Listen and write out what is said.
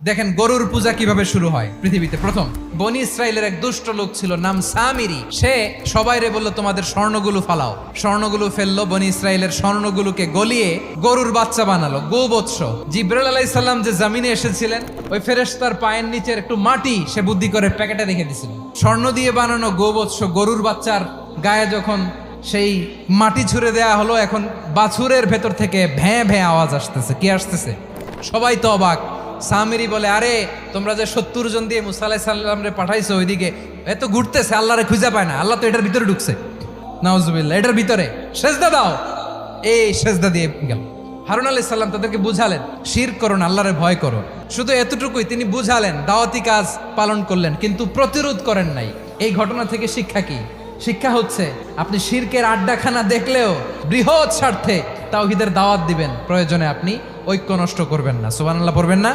দেখেন গরুর পূজা কিভাবে শুরু হয় পৃথিবীতে প্রথম। বনি ইসরায়েলের এক দুষ্ট লোক ছিল, নাম সামিরি। সে সবাইরে বলল তোমাদের স্বর্ণগুলো ফালাও। স্বর্ণগুলো ফেললো, বনি ইসরায়েলের স্বর্ণগুলোকে গলিয়ে গরুর বাচ্চা বানালো, গোবৎস। জিব্রাইল আলাইহিস সালাম যে জমিনে এসেছিলেন, ওই ফেরেশতার পায়ের নিচের একটু মাটি সে বুদ্ধি করে প্যাকেটে রেখে দিছিল। স্বর্ণ দিয়ে বানানো গোবৎস গরুর বাচ্চার গায়ে যখন সেই মাটি ছুঁড়ে দেয়া হলো, এখন বাছুরের ভেতর থেকে ভ্যাঁ ভ্যাঁ আওয়াজ আসতেছে। কি আসতেছে? সবাই তো অবাক। সামিরি বলে, আরে তোমরা যে 70 জন দিয়ে মুসা আলাইহিস সালাম রে পাঠাইছো, ওইদিকে এত ঘুরতেছে, আল্লাহরে খুঁজে পায় না। আল্লাহ তো এটার ভিতরে ঢুকছে, নাউজুবিল্লাহ, এটার ভিতরে সেজদা দাও। এই সেজদা দিয়ে গেল। হারুন আলাইহিস সালাম তাদেরকে বুঝালেন, শিরক করো না, আল্লাহরে ভয় করো। শুধু এতটুকুই তিনি বুঝালেন, দাওয়াতি কাজ পালন করলেন, কিন্তু প্রতিরোধ করেন নাই। এই ঘটনা থেকে শিক্ষা কি? শিক্ষা হচ্ছে, আপনি শিরকের আড্ডাখানা দেখলেও বৃহৎ স্বার্থে তাওহীদের দাওয়াত দিবেন, প্রয়োজনে আপনি ঐক্য নষ্ট করবেন না। সুবহানাল্লাহ পড়বেন না?